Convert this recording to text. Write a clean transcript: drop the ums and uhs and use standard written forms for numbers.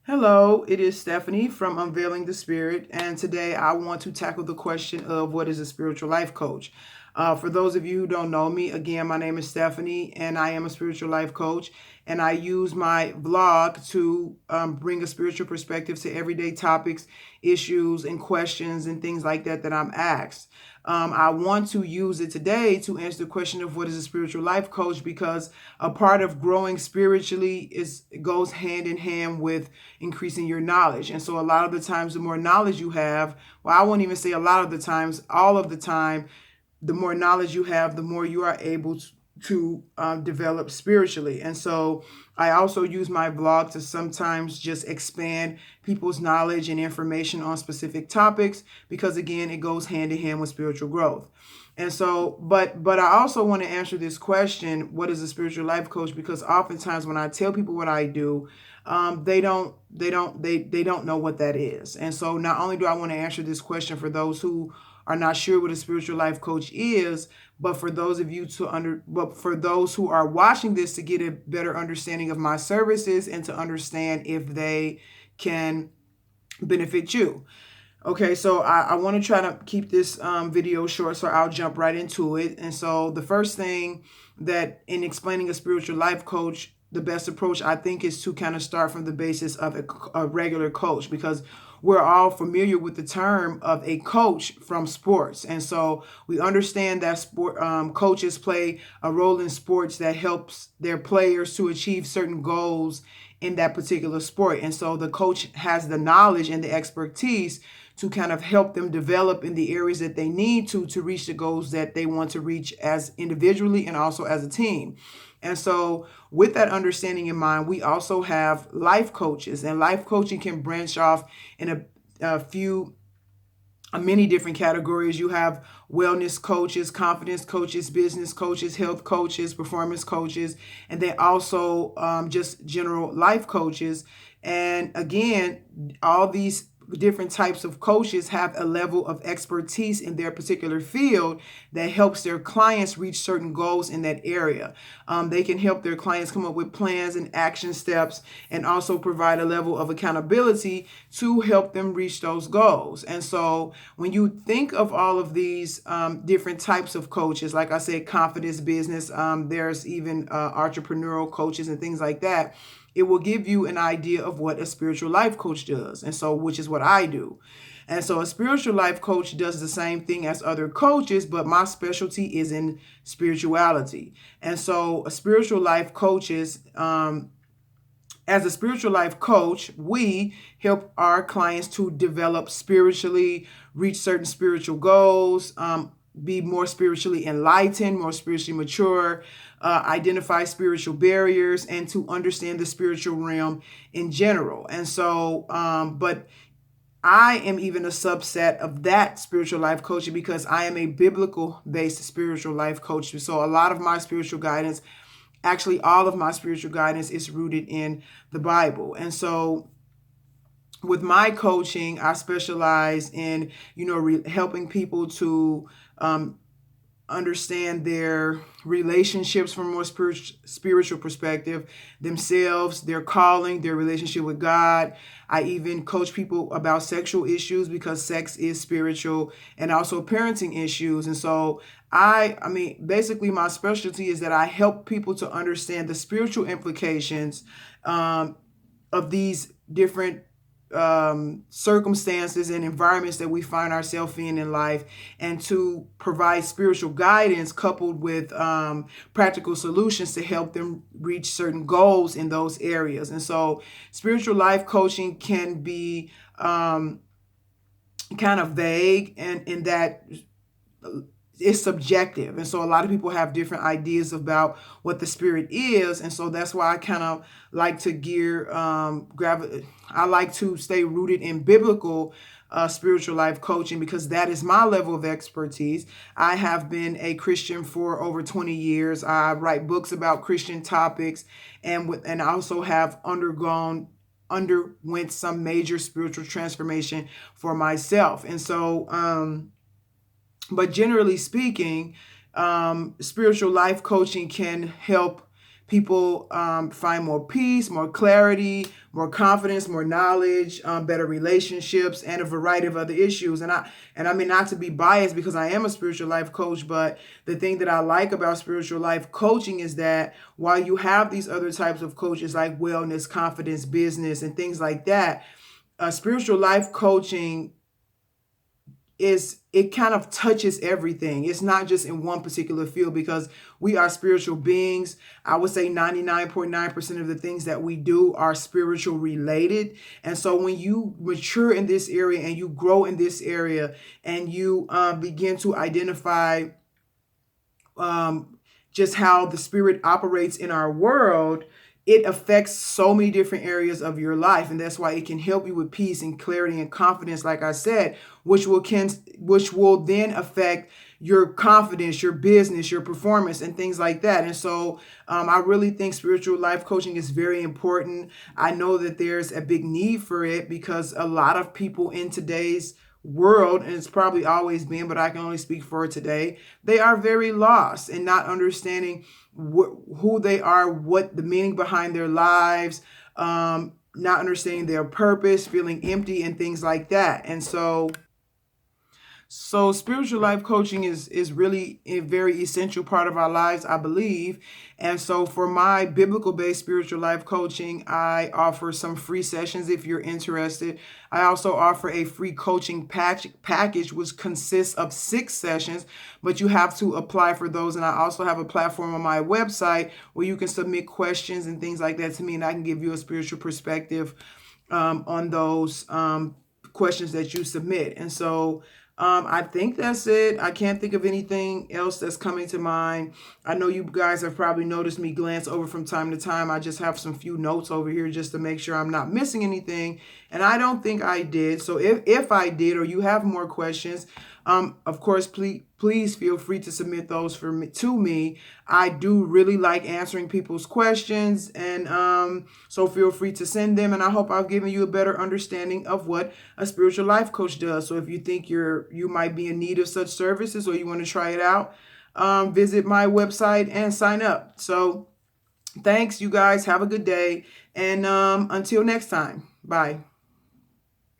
Hello, it is Stephanie from Unveiling the Spirit, and today I want to tackle the question of what is a spiritual life coach. For those of you who don't know me, again, my name is Stephanie, and I am a spiritual life coach, and I use my blog to bring a spiritual perspective to everyday topics, issues, and questions and things like that I'm asked. I want to use it today to answer the question of what is a spiritual life coach, because a part of growing spiritually is goes hand in hand with increasing your knowledge. And so a lot of the times, the more knowledge you have, well, I won't even say a lot of the times, all of the time, the more knowledge you have, the more you are able to develop spiritually. And so I also use my blog to sometimes just expand people's knowledge and information on specific topics, because again, it goes hand in hand with spiritual growth. And so, but I also want to answer this question: what is a spiritual life coach? Because oftentimes when I tell people what I do, they don't know what that is. And so not only do I want to answer this question for those who are not sure what a spiritual life coach is, but for those of you but for those who are watching this, to get a better understanding of my services and to understand if they can benefit you. Okay, so I want to try to keep this video short, so I'll jump right into it. And so the first thing that in explaining a spiritual life coach, the best approach I think is to kind of start from the basis of a regular coach, because we're all familiar with the term of a coach from sports. And so we understand that coaches play a role in sports that helps their players to achieve certain goals in that particular sport. And so the coach has the knowledge and the expertise to kind of help them develop in the areas that they need to reach the goals that they want to reach as individually and also as a team. And so with that understanding in mind, we also have life coaches, and life coaching can branch off in many different categories. You have wellness coaches, confidence coaches, business coaches, health coaches, performance coaches, and then also just general life coaches. And again, all these different types of coaches have a level of expertise in their particular field that helps their clients reach certain goals in that area. They can help their clients come up with plans and action steps, and also provide a level of accountability to help them reach those goals. And so when you think of all of these different types of coaches, like I said, confidence, business, there's even entrepreneurial coaches and things like that, it will give you an idea of what a spiritual life coach does. And so, which is what I do. And so a spiritual life coach does the same thing as other coaches, but my specialty is in spirituality. And so a spiritual life coaches, as a spiritual life coach, we help our clients to develop spiritually, reach certain spiritual goals, be more spiritually enlightened, more spiritually mature, identify spiritual barriers, and to understand the spiritual realm in general. And so, but I am even a subset of that spiritual life coaching, because I am a biblical based spiritual life coach. So a lot of my spiritual guidance, actually all of my spiritual guidance, is rooted in the Bible. And so with my coaching, I specialize in, helping people to understand their relationships from a more spiritual perspective, themselves, their calling, their relationship with God. I even coach people about sexual issues, because sex is spiritual, and also parenting issues. And so basically my specialty is that I help people to understand the spiritual implications of these different circumstances and environments that we find ourselves in life, and to provide spiritual guidance coupled with practical solutions to help them reach certain goals in those areas. And so spiritual life coaching can be kind of vague, and in that it's subjective. And so a lot of people have different ideas about what the spirit is. And so that's why I kind of like to I like to stay rooted in biblical spiritual life coaching, because that is my level of expertise. I have been a Christian for over 20 years. I write books about Christian topics, and also have underwent some major spiritual transformation for myself. And so, but generally speaking, spiritual life coaching can help people find more peace, more clarity, more confidence, more knowledge, better relationships, and a variety of other issues. And I mean, not to be biased because I am a spiritual life coach, but the thing that I like about spiritual life coaching is that while you have these other types of coaches like wellness, confidence, business, and things like that, spiritual life coaching it kind of touches everything. It's not just in one particular field because we are spiritual beings. I would say 99.9% of the things that we do are spiritual related. And so when you mature in this area and you grow in this area and you begin to identify just how the spirit operates in our world, it affects so many different areas of your life, and that's why it can help you with peace and clarity and confidence, like I said, which will then affect your confidence, your business, your performance, and things like that. And so I really think spiritual life coaching is very important. I know that there's a big need for it because a lot of people in today's world, and it's probably always been, but I can only speak for today, they are very lost and not understanding who they are, what the meaning behind their lives, not understanding their purpose, feeling empty, and things like that. And so spiritual life coaching is really a very essential part of our lives, I believe. And so for my biblical based spiritual life coaching, I offer some free sessions if you're interested. I also offer a free coaching package which consists of 6 sessions, but you have to apply for those. And I also have a platform on my website where you can submit questions and things like that to me, and I can give you a spiritual perspective on those questions that you submit. And so I think that's it. I can't think of anything else that's coming to mind. I know you guys have probably noticed me glance over from time to time. I just have some few notes over here just to make sure I'm not missing anything. And I don't think I did. So if I did, or you have more questions, of course, please feel free to submit those to me. I do really like answering people's questions, and so feel free to send them. And I hope I've given you a better understanding of what a spiritual life coach does. So if you think you might be in need of such services or you want to try it out, visit my website and sign up. So thanks, you guys. Have a good day, and until next time, bye.